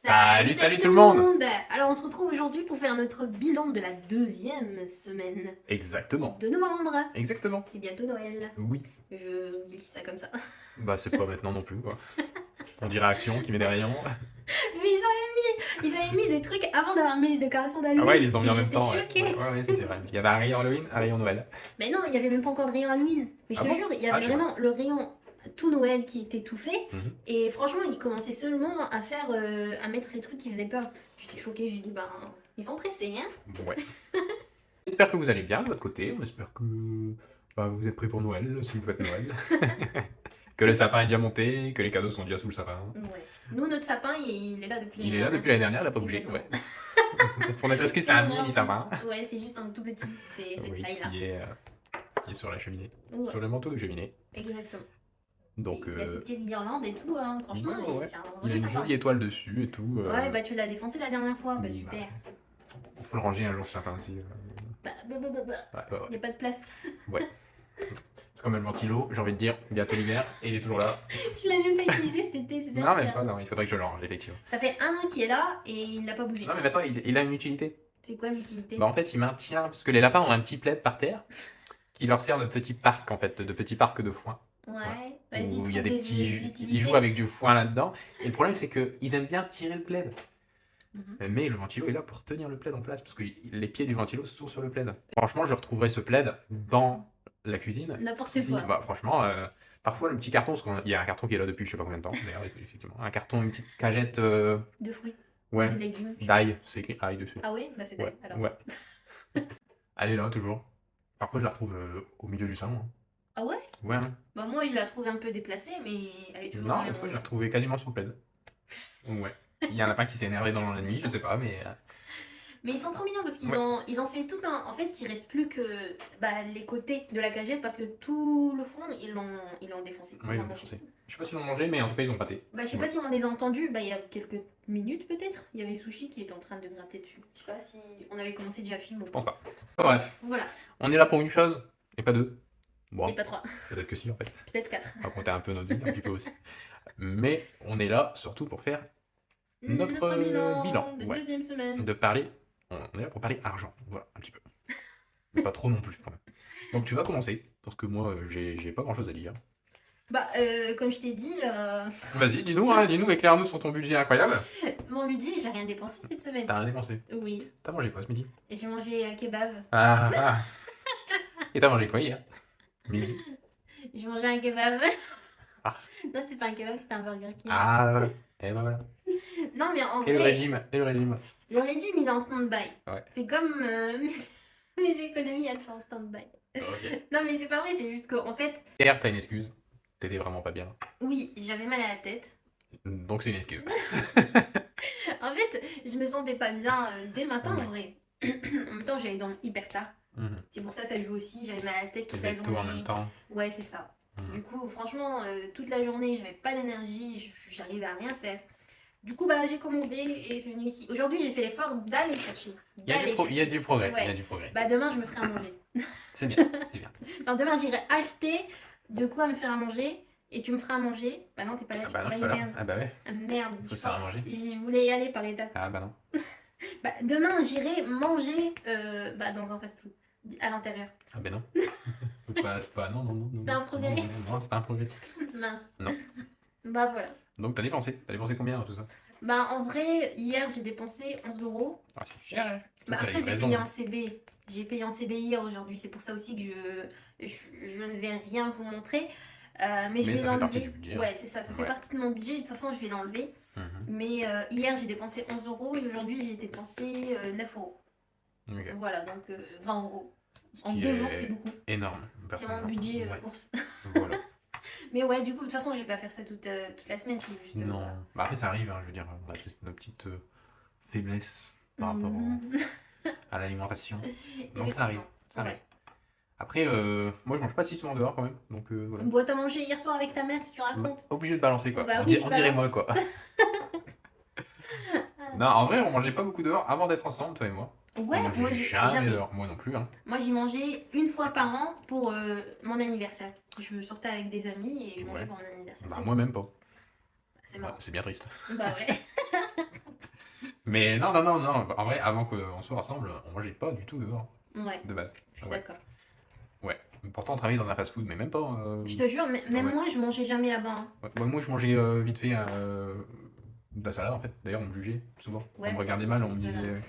Salut tout le monde. Alors on se retrouve aujourd'hui pour faire notre bilan de la deuxième semaine Exactement, de novembre. exactement. C'est bientôt Noël. Oui, Je dis ça comme ça. bah c'est pas maintenant non plus quoi. On dirait Action qui met des rayons. Mais ils avaient mis des trucs avant d'avoir mis les décorations Ah ouais, d'Halloween. ils les ont mis en même J'étais temps, ouais. choquée. Ouais, c'est vrai. Il y avait un rayon Halloween, un rayon Noël. Mais non, il y avait même pas encore de rayon Halloween. Mais je Ah te bon? jure, il y Ah, avait je sais pas. vraiment le rayon tout Noël qui était tout fait. Mhm. Et franchement, ils commençaient seulement à faire, à mettre les trucs qui faisaient peur. J'étais choquée, j'ai dit, bah, ils sont pressés, hein. Ouais. J'espère que vous allez bien de votre côté. On espère que bah, vous êtes prêts pour Noël, si vous faites Noël. Que le sapin est déjà monté, que les cadeaux sont déjà sous le sapin. Ouais. Nous, notre sapin, il est là depuis Il est là depuis l'année dernière, il a pas bougé. Exactement. Ouais. Pour notre excuse, c'est un mini sapin. Ouais, c'est juste un tout petit. C'est cette Oui, taille-là. qui est sur la cheminée. Ouais, Sur le manteau de cheminée. exactement. Donc, Il a ses petites guirlandes et tout, hein. Franchement, ouais. c'est un Il a vrai une sapin. jolie étoile dessus et tout. Ouais, bah tu l'as défoncé la dernière fois. Bah Bah, super. il faut le ranger un jour ce sapin aussi. Bah. Ouais. Il n'y a pas de place. Ouais. C'est comme le ventilo, j'ai envie de dire, bientôt l'hiver, et il est toujours là. Tu l'as même pas utilisé cet été, c'est ça Non, le même pire. pas, non, il faudrait que je le range, effectivement. Ça fait un an qu'il est là et il n'a pas bougé. Non, mais maintenant, il a une utilité. C'est quoi l'utilité? Bah, en fait, il maintient, parce que les lapins ont un petit plaid par terre, qui leur sert de petit parc, en fait, de petit parc de foin. Ouais, vas-y, Où il y a trouve des des petits. utilités. Ils jouent avec du foin là-dedans. Et le problème, c'est qu'ils aiment bien tirer le plaid. Mhm. Mais le ventilo est là pour tenir le plaid en place, parce que les pieds du ventilo sont sur le plaid. Franchement, je retrouverais ce plaid dans la cuisine. N'importe quoi. Bah, franchement, parfois le petit carton, parce qu'il y a un carton qui est là depuis je sais pas combien de temps, d'ailleurs, effectivement. Un carton, une petite cagette, De fruits, ouais, de légumes. d'ail, c'est écrit ail dessus. Ah oui, bah c'est Ouais, d'ail alors. ouais. Elle est là, toujours. Parfois, je la retrouve au milieu du salon. Ah ouais? Ouais, hein. Bah moi je la trouve un peu déplacée, mais elle est toujours Non, dans une la fois, je l'ai maison. retrouvée quasiment sous le plaid. Ouais. Il y a un lapin qui s'est énervé dans la nuit, je sais pas, mais. Mais ils sont trop mignons parce qu'ils Ouais. ont fait tout un. En fait, il reste plus que bah, les côtés de la cagette parce que tout le fond ils l'ont défoncé. Ouais, ils l'ont défoncé. Je sais pas s'ils l'ont mangé, mais en tout cas, ils ont pâté. Bah je sais pas si on les a entendus, bah il y a quelques minutes peut-être. Il y avait Sushi qui était en train de gratter dessus. Je sais pas si on avait commencé déjà le film ou Je pense pas. Bref, Voilà, on est là pour une chose, et pas deux. Bon, et pas trois, peut-être que si, en fait. peut-être quatre. On va compter un peu notre vie, un petit peu aussi. Mais on est là surtout pour faire notre bilan. de Ouais. deuxième semaine. De parler. On est là pour parler argent. Voilà, un petit peu. Mais pas trop non plus, quand même. Donc tu vas commencer, parce que moi, j'ai pas grand chose à dire. Bah comme je t'ai dit, Vas-y, dis-nous, hein, dis-nous, éclaire-nous sur ton budget incroyable. mon budget, j'ai rien dépensé cette semaine. T'as rien dépensé. Oui, T'as mangé quoi ce midi? et j'ai mangé un kebab. Ah, ah. Et t'as mangé quoi hier? Midi. J'ai mangé un kebab. Ah. Non, c'était pas un kebab, c'était un Burger King. Ah, et ben voilà. Non, mais en Et le vrai, régime? Et le régime? le régime, il est en stand-by. Ouais. C'est comme mes économies, elles sont en stand-by. Ok. Non, mais c'est pas vrai, c'est juste qu'en fait, Hier, t'as une excuse. T'étais vraiment pas bien. oui, j'avais mal à la tête. Donc c'est une excuse. En fait, je me sentais pas bien dès le matin, Ouais. en vrai. En même temps, j'allais dormir hyper tard. Mhm. C'est pour ça joue aussi. J'avais mal à la tête toute Tu la fais tout en journée. même temps. Ouais, c'est ça. Mhm. Du coup, franchement, toute la journée, j'avais pas d'énergie, j'arrivais à rien faire. Du coup, bah, j'ai commandé et c'est venu ici. Aujourd'hui, j'ai fait l'effort d'aller chercher. Il y a du progrès. Ouais. Il y a du progrès. Bah, demain, je me ferai à manger. C'est bien, c'est bien. Non, demain, j'irai acheter de quoi me faire à manger et tu me feras à manger. Bah, non, t'es pas là, Ah tu bah non, je feras suis pas une là. merde. Ah bah ouais. Ah, merde. Faut se faire à manger. Je voulais y aller par étapes. Ah bah non. Bah, demain, j'irai manger bah, dans un fast-food à l'intérieur. Ah bah non. C'est pas. Non, non, non. C'est un progrès. Non, c'est pas un progrès. Mince. Non. Bah, voilà. Donc t'as dépensé. T'as dépensé combien dans tout ça? Bah, en vrai, hier, j'ai dépensé 11 euros. Ah, c'est cher, hein. Bah, Ça, c'est la après, j'ai livraison. payé en CB. J'ai payé en CB hier aujourd'hui. C'est pour ça aussi que je ne vais rien vous montrer. Mais je Mais vais ça fait partie l'enlever. du budget. Ouais, c'est ça. Ça fait Ouais. partie de mon budget. De toute façon, je vais l'enlever. Mhm. Mais hier, j'ai dépensé 11 euros et aujourd'hui, j'ai dépensé 9 euros. Ok. Voilà, donc 20 euros. Ce En qui 2 est jours, c'est beaucoup. énorme. C'est mon personnellement. budget Ouais. course. Voilà. Mais ouais, du coup, de toute façon, je vais pas faire ça toute la semaine. C'est juste. Non. Voilà. Bah après, ça arrive, hein, je veux dire, on a tous nos petites faiblesses par rapport Mhm. à l'alimentation. Non, Effectivement. ça arrive. Ça Ouais. arrive. Après, moi, je mange pas si souvent dehors quand même. Donc voilà. Bon, t'as mangé hier soir avec ta mère, qu'est-ce que tu racontes? Obligé de balancer quoi. Bah on oui, dirait, je on dirait balance. moi quoi. Non, en vrai, on mangeait pas beaucoup dehors avant d'être ensemble, toi et moi. Ouais, On mangeait moi jamais dehors. Moi non plus. Hein. Moi j'y mangeais une fois par an pour mon anniversaire. Je sortais avec des amis et je mangeais Ouais. pour mon anniversaire. Bah C'est moi même pas. tout. C'est marrant. Bah, c'est bien triste. Bah ouais. Mais non, non, non, non. En vrai, avant qu'on soit ensemble, on mangeait pas du tout dehors, Ouais, de base. je suis Ouais. d'accord. Ouais. Pourtant, on travaillait dans un fast-food, mais même pas. Je te jure, même Ouais. moi, je mangeais jamais là-bas, hein. Ouais. Moi, je mangeais vite fait de la salade en fait. D'ailleurs, on me jugeait souvent. Ouais, On me parce que regardait mal, t'étais on me seule, disait hein.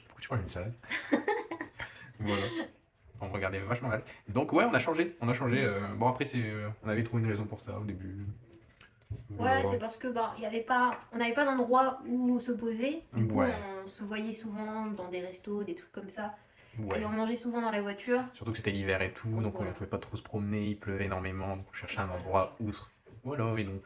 pourquoi tu manges une salade? Voilà. On me regardait vachement mal. Donc, ouais, on a changé. On a changé. Bon, après, on avait trouvé une raison pour ça au début. Ouais, Voilà. c'est parce que bah, on n'avait pas d'endroit où se poser. Du coup, Ouais. on se voyait souvent dans des restos, des trucs comme ça. Ouais. Et on mangeait souvent dans la voiture. Surtout que c'était l'hiver et tout, donc Voilà. on pouvait pas trop se promener, il pleuvait énormément, donc on cherchait un Voilà. endroit où se... Voilà, et donc...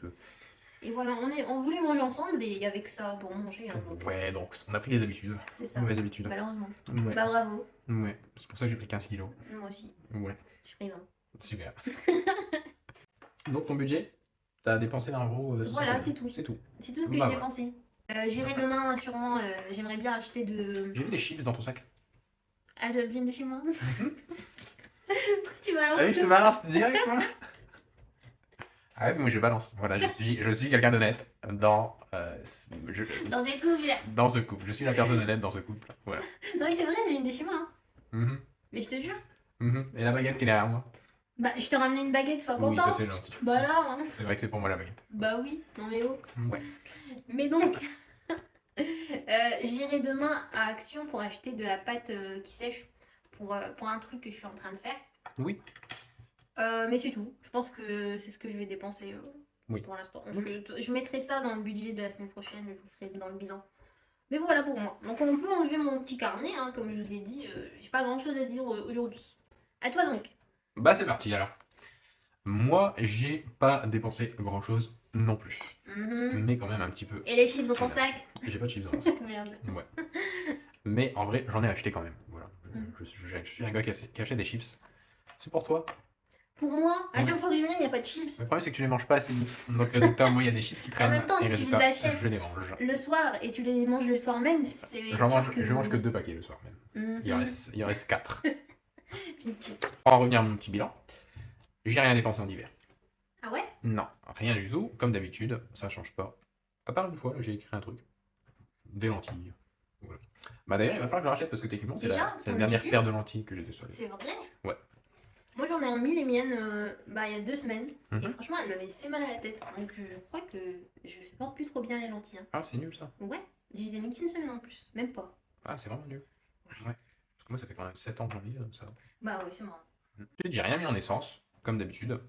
Et voilà, on voulait manger ensemble et il y avait que ça pour manger, hein, donc ouais, donc on a pris les habitudes. c'est ça. Mauvaises habitudes. Malheureusement. Ouais. Bah bravo. Ouais. C'est pour ça que j'ai pris 15 kilos. Moi aussi. Ouais. J'ai pris 20. Super. Donc ton budget, t'as dépensé en gros... Voilà, c'est tout. C'est tout. C'est tout ce que Bah j'ai voilà. dépensé. J'irai demain, sûrement, j'aimerais bien acheter de... J'ai vu des chips dans ton sac. Elles viennent de chez moi. Tu Ah balances oui, je te tout. balance direct, moi. Ah ouais, mais moi je balance. Voilà, je suis quelqu'un d'honnête Dans ces couple. dans ce couple. Je suis la personne honnête dans ce couple. Voilà. Non mais c'est vrai, elles viennent de chez moi, hein. Mhm. Mais je te jure. Mhm. Et la baguette qui est derrière moi. Bah, je te ramené une baguette, sois Oui, ça content. c'est gentil. Bah là, hein. C'est vrai que c'est pour moi la baguette. Bah oui, non mais oh. Ouais. Mais donc, j'irai demain à Action pour acheter de la pâte qui sèche pour un truc que je suis en train de faire. Oui. Mais c'est tout. Je pense que c'est ce que je vais dépenser Oui. pour l'instant. Je mettrai ça dans le budget de la semaine prochaine, je vous ferai dans le bilan. Mais voilà pour moi. Donc on peut enlever mon petit carnet, hein, comme je vous ai dit. J'ai pas grand chose à dire aujourd'hui. À toi donc. Bah c'est parti alors. Moi, j'ai pas dépensé grand chose non plus. Mhm. Mais quand même un petit peu. Et les chips dans ton sac. J'ai pas de chips dans mon sac. Merde. Ouais. Mais en vrai, j'en ai acheté quand même. Voilà. Mm. Je suis un gars qui achète des chips. C'est pour toi. Pour moi, à chaque fois que je viens, il n'y a pas de chips. Le problème, c'est que tu les manges pas assez vite. Donc, résultat, moi, il y a des chips qui traînent. même temps, et si tu les résultat, achètes je les mange. Le soir et tu les manges le soir même, c'est. Je mange que 2 paquets le soir même. Mhm. Il en reste 4. Tu me tues. On va revenir à mon petit bilan. J'ai rien dépensé en hiver. Ah ouais? Non, rien du tout. Comme d'habitude, ça change pas. À part une fois, j'ai écrit un truc. Des lentilles. Voilà. Bah d'ailleurs, il va falloir que je rachète parce que techniquement, c'est Déjà, la t'en dernière as plus paire de lentilles que j'ai dessus. C'est vrai? Ouais. Moi j'en ai remis les miennes il y a 2 semaines et Mhm. franchement elles m'avaient fait mal à la tête. Donc je crois que je supporte plus trop bien les lentilles, hein. Ah, c'est nul ça. Ouais, je les ai mis qu'une semaine en plus, même pas. Ah, c'est vraiment nul. Ouais. Parce que moi, ça fait quand même 7 ans que j'en ai, ça. Bah ouais, c'est marrant. J'ai rien mis en essence, comme d'habitude,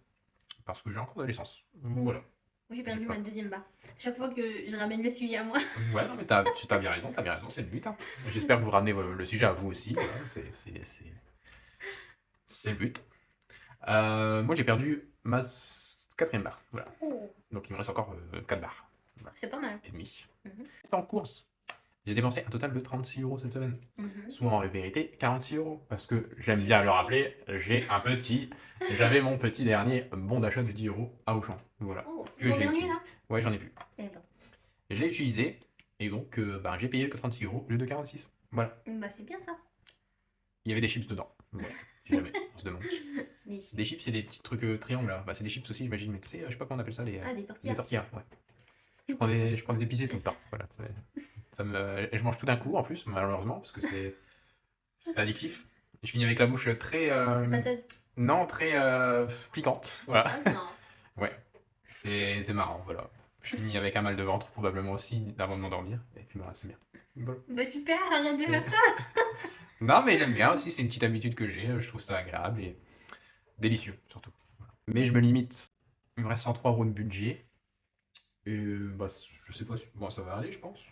parce que j'ai encore de l'essence. Voilà. Moi j'ai perdu J'ai pas- ma deuxième barre. Chaque fois que je ramène le sujet à moi. Ouais, non, mais tu as bien raison, c'est le but. Hein. J'espère que vous ramenez le sujet à vous aussi. Voilà, c'est le but. Moi, j'ai perdu ma 4e barre. Voilà. Oh, Donc, il me reste encore 4 barres c'est pas mal. et demi. Mhm. En course, j'ai dépensé un total de 36 € cette semaine. Mhm. Soit en vérité 46 €. Parce que j'aime bien le rappeler, j'avais mon petit dernier bon d'achat de 10 € à Auchan. Voilà. Oh, Que ton j'ai dernier utilisé. là? Ouais, j'en ai plus. Eh ben. Et je l'ai utilisé, et donc j'ai payé que 36 € au lieu de 46. Voilà. Bah c'est bien ça. Il y avait des chips dedans. Voilà. Si jamais, on se demande. Les- Des chips, c'est des petits trucs triangles là. Bah, c'est des chips aussi, j'imagine, mais tu sais, je sais pas comment on appelle ça, Ah, des des tortillas. tortillas. Ouais. Je prends des épicés tout le temps. Voilà. Et je mange tout d'un coup en plus, malheureusement, parce que c'est addictif. Et je finis avec la bouche très. Patates. Non, très piquante. Voilà. Ah, c'est marrant. Ouais. C'est marrant, voilà. Je finis avec un mal de ventre, probablement aussi, avant de m'endormir. Et puis voilà, c'est bien. Voilà. Bah super, arrête de C'est- faire ça. Non, mais j'aime bien aussi, c'est une petite habitude que j'ai. Je trouve ça agréable et délicieux, surtout. Voilà. Mais je me limite. Il me reste 103 € de budget. Et bah, je sais pas si. Bon, ça va aller, je pense.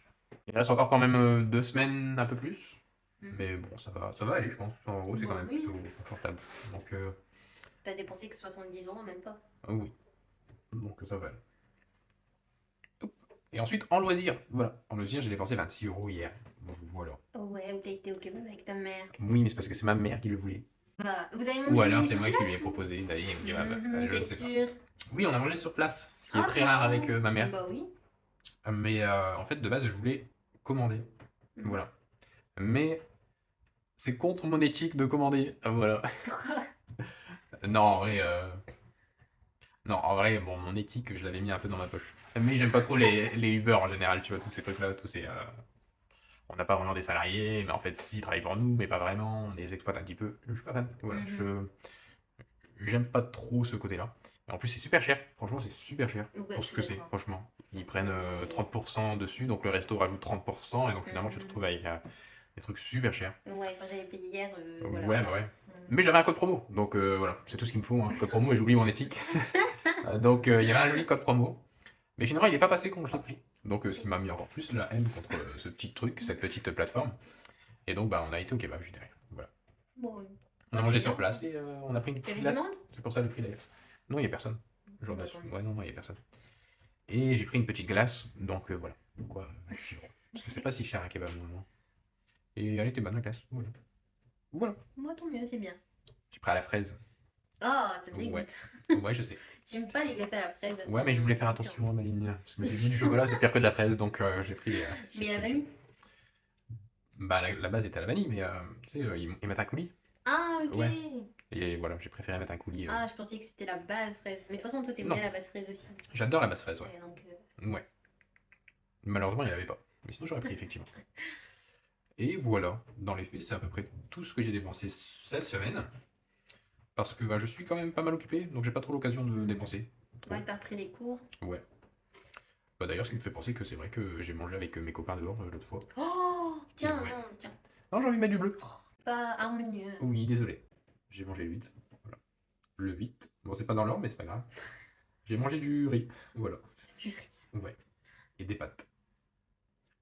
Il reste encore quand même 2 semaines, un peu plus. Mhm. Mais bon, ça va aller, je pense. En gros, c'est quand Bah même oui. plutôt confortable. Donc, T'as dépensé que 70 €, même pas. oui. Donc, ça va aller. Et ensuite, en loisir. Voilà. En loisir, j'ai dépensé 26 € hier. Donc, voilà. Ouais, ou t'as été au kebab avec ta mère. Oui, mais c'est parce que c'est ma mère qui le voulait. Bah, vous avez mangé Ou alors, c'est sur moi qui place, lui ai ou- proposé d'aller au kebab. Mhm, Je t'es sais pas. sûr? Oui, on a mangé sur place, ce qui est Ah, très c'est rare marrant. avec ma mère. Bah oui. Mais en fait, de base, je voulais commander. Mhm. Voilà. Mais c'est contre mon éthique de commander. Voilà. Pourquoi? Non, en vrai, non, en vrai, bon, mon éthique, je l'avais mis un peu dans ma poche. Mais j'aime pas trop les Uber en général, tu vois, tous ces trucs-là, tous ces. on n'a pas vraiment des salariés, mais en fait, si, ils travaillent pour nous, mais pas vraiment, on les exploite un petit peu. Je suis pas fan. Voilà, j'aime pas trop ce côté-là. Et en plus, c'est super cher. Franchement, c'est super cher Ouais, pour je ce suis que c'est, d'accord. franchement. Ils prennent Ouais. 30% dessus, donc le resto rajoute 30%, et donc finalement, tu te retrouves avec des trucs super chers. Ouais, quand j'avais payé hier, voilà. Ouais, bah ouais. Mais j'avais un code promo, donc voilà, c'est tout ce qu'il me faut, hein. Code promo et j'oublie mon éthique. Donc il y avait un joli code promo. Mais finalement, il n'est pas passé quand je l'ai pris. Donc ce qui m'a mis encore plus la haine contre ce petit truc, cette petite plateforme. Et donc bah, on a été au kebab juste derrière. Voilà. Bon, On a bah, mangé c'est sur bien. place et on a pris une Il y petite avait du glace. monde? C'est pour ça le prix d'ailleurs. Non, il n'y a personne. Genre Bah, tant mieux. ouais, non, il n'y a personne. Et j'ai pris une petite glace, donc voilà. Pourquoi 6 euros. Parce que c'est pas si cher un kebab normalement. Et elle était bonne la glace. Voilà. Voilà. Moi, tant mieux, c'est bien. J'ai pris à la fraise. Ah, ça me Ouais. dégoûte. Ouais, je sais. J'aime pas les glaces à la fraise. Ouais, mais je voulais faire attention à ma ligne. Parce que je me suis dit, du chocolat, c'est pire que de la fraise, donc j'ai pris. Mais la vanille. Bah, la base était à la vanille, mais tu sais, ils mettent un coulis. Ah, ok. Ouais. Et voilà, j'ai préféré mettre un coulis. Ah, je pensais que c'était la base fraise. Mais de toute façon, toi, t'aimes Non. bien la base fraise aussi. J'adore la base fraise, ouais. Ouais, donc, Ouais. Malheureusement, il n'y en avait pas. Mais sinon, j'aurais pris, effectivement. Et voilà, dans les faits, c'est à peu près tout ce que j'ai dépensé cette semaine. Parce que bah, je suis quand même pas mal occupé, donc j'ai pas trop l'occasion de dépenser. Trop. ouais, t'as repris les cours. Ouais. Bah, d'ailleurs, ce qui me fait penser que c'est vrai que j'ai mangé avec mes copains dehors l'autre fois. Oh, tiens, Ouais. non, tiens. Non, j'ai envie de mettre du bleu. Pas harmonieux. Oui, désolé. J'ai mangé le 8. Voilà. Le 8. Bon, c'est pas dans l'ordre, mais c'est pas grave. J'ai mangé du riz. Voilà. Du riz. Ouais. Et des pâtes.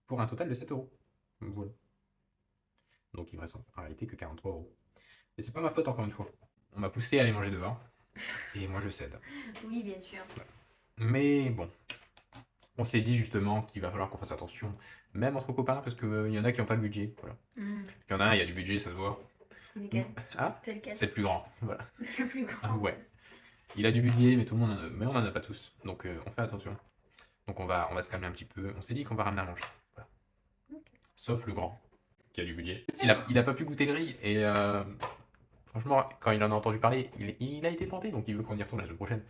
Pour un total de 7 euros. Voilà. Donc il me reste en réalité que 43 euros. Et c'est pas ma faute encore une fois. On m'a poussé à aller manger dehors. Et moi je cède. Oui, bien sûr. Mais bon. On s'est dit justement qu'il va falloir qu'on fasse attention. Même entre copains, parce qu'il y en a qui n'ont pas de budget. Voilà. Il y en a un, il y a du budget, ça se voit. C'est lequel? Ah, C'est lequel? c'est le plus grand. Voilà. le plus grand. Ah, ouais. Il a du budget, mais tout le monde mais on en a pas tous. Donc on fait attention. Donc on va se calmer un petit peu. On s'est dit qu'on va ramener à manger. Voilà. Sauf le grand, qui a du budget. Il a pas pu goûter le riz. Et franchement, quand il en a entendu parler, il a été tenté. Donc il veut qu'on y retourne la semaine prochaine.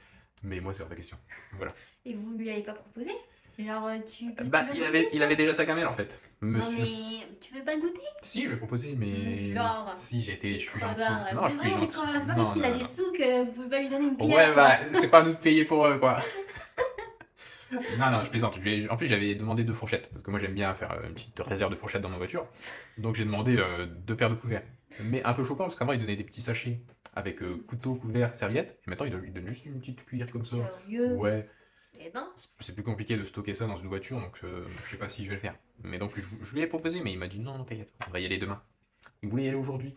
Mais moi, c'est hors de question. Voilà. Et vous lui avez pas proposé? Genre, tu Bah, veux il goûter, avait déjà sa gamelle en fait. Non, Monsieur. mais tu veux pas goûter? Si, je vais proposer, mais. Genre. Si, je suis gentil. Crevard. Non, je C'est suis vraiment gentil. des crevards. C'est pas Non, parce qu'il non, a non, des non. sous que vous pouvez pas lui donner une bière. Ouais, bah, c'est pas à nous de payer pour eux, quoi. Non, non, je plaisante. En plus, j'avais demandé 2 fourchettes, parce que moi j'aime bien faire une petite réserve de fourchettes dans ma voiture. Donc j'ai demandé 2 paires de couverts. Mais un peu choquant, parce qu'avant il donnait des petits sachets avec couteau, couvert, serviette. Et maintenant il donne juste une petite cuillère comme ça. Sérieux? Ouais, Eh ben. c'est plus compliqué de stocker ça dans une voiture, donc je sais pas si je vais le faire. Mais donc je lui ai proposé, mais il m'a dit non, non, t'inquiète, on va y aller demain. Il voulait y aller aujourd'hui.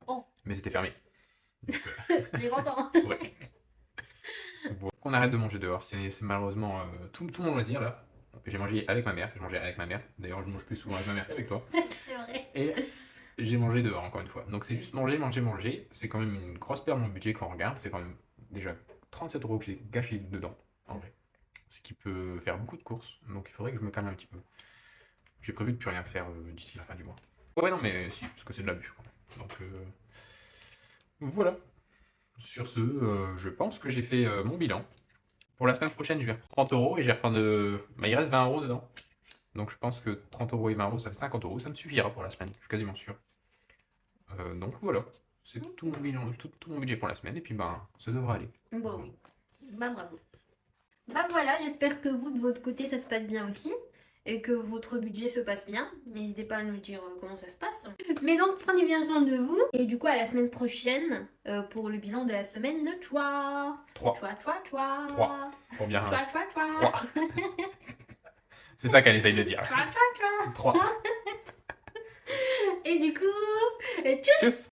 Oh. Mais c'était fermé. Donc, J'ai content. ouais. Bon. On arrête de manger dehors, c'est malheureusement tout mon loisir là. J'ai mangé avec ma mère, D'ailleurs, je mange plus souvent avec ma mère qu'avec toi. C'est vrai. Et j'ai mangé dehors encore une fois. Donc c'est juste manger, manger, manger. C'est quand même une grosse perte de mon budget quand on regarde. C'est quand même déjà 37 euros que j'ai gâché dedans, en vrai. Ce qui peut faire beaucoup de courses. Donc il faudrait que je me calme un petit peu. J'ai prévu de plus rien faire d'ici la fin du mois. Ouais, non, mais si, parce que c'est de l'abus. Donc voilà. Sur ce, je pense que j'ai fait mon bilan. Pour la semaine prochaine, je vais reprendre 30 euros et je vais reprendre. Bah, il reste 20 euros dedans. Donc je pense que 30 euros et 20 euros, ça fait 50 euros. Ça me suffira pour la semaine, je suis quasiment sûr. Donc voilà. C'est tout mon bilan, tout mon budget pour la semaine. Et puis ben, ça devrait aller. Bon, oui. Bah, bravo. Bah voilà, j'espère que vous, de votre côté, ça se passe bien aussi. Et que votre budget se passe bien. N'hésitez pas à nous dire comment ça se passe. Mais donc, prenez bien soin de vous. Et du coup, à la semaine prochaine, pour le bilan de la semaine 3. 3. 3. Pour bien. 3. 3. C'est ça qu'elle essaye de dire. 3. 3. Et du coup, tchuss! Tchuss!